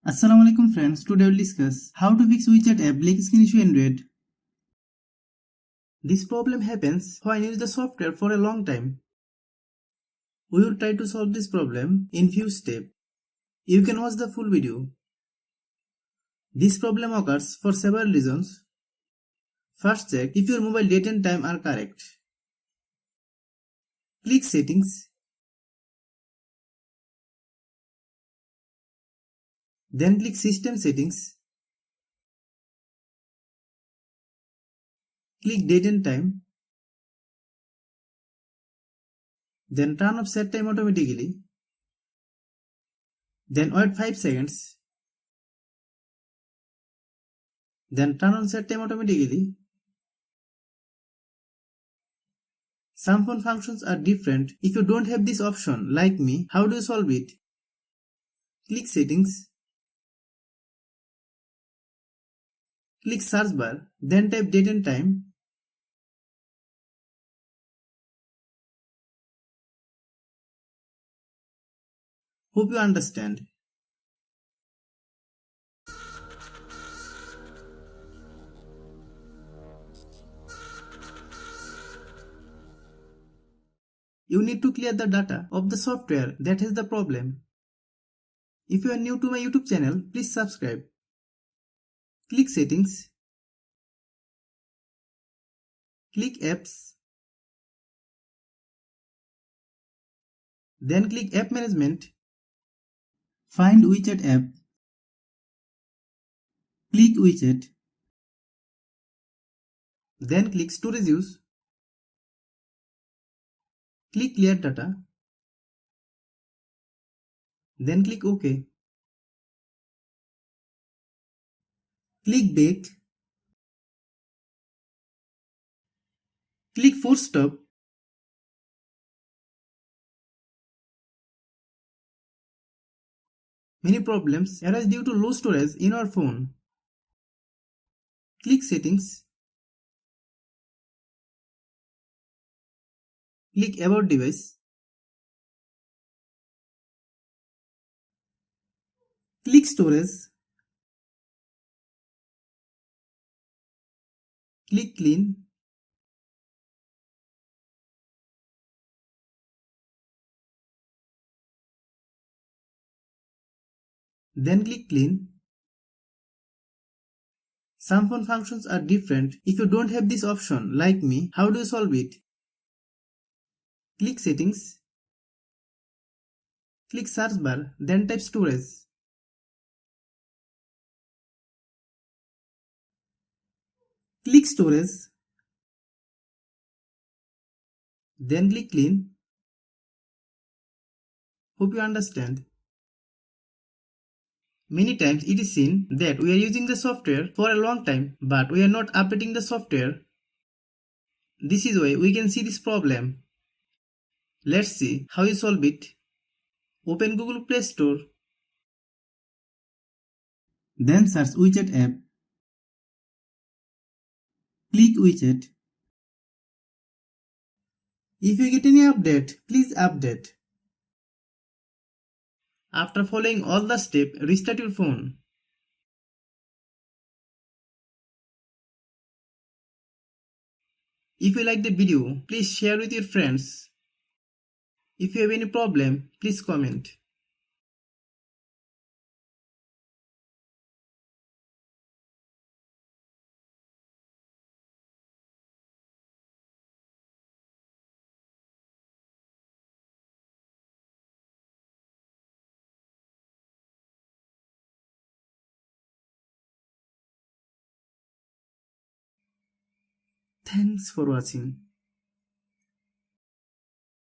Assalamualaikum friends, today we'll discuss how to fix WeChat app black screen issue in Android. This problem happens when you use the software for a long time. We will try to solve this problem in few steps. You can watch the full video. This problem occurs for several reasons. First, check if your mobile date and time are correct. Click Settings. Then click System Settings. Click Date and Time. Then turn off set time automatically. Then wait 5 seconds. Then turn on set time automatically. Some phone functions are different. If you don't have this option, like me, how do you solve it? Click Settings. Click Search bar, then type date and time. Hope you understand. You need to clear the data of the software that has the problem. If you are new to my YouTube channel, please subscribe. Click Settings. Click Apps. Then click App Management. Find WeChat app. Click WeChat. Then click Storage Use. Click Clear Data. Then click OK. Click Back. Click Force Stop. Many problems arise due to low storage in our phone. Click Settings. Click About Device. Click Storage. Click Clean. Then click Clean. Some phone functions are different. If you don't have this option, like me, how do you solve it? Click Settings. Click Search bar, then type Storage. Click Storage. Then click Clean. Hope you understand. Many times it is seen that we are using the software for a long time, but we are not updating the software. This is why we can see this problem. Let's see how you solve it. Open Google Play Store. Then search WeChat app. Click WeChat. If you get any update, please update. After following all the steps, restart your phone. If you like the video, please share with your friends. If you have any problem, please comment. Thanks for watching.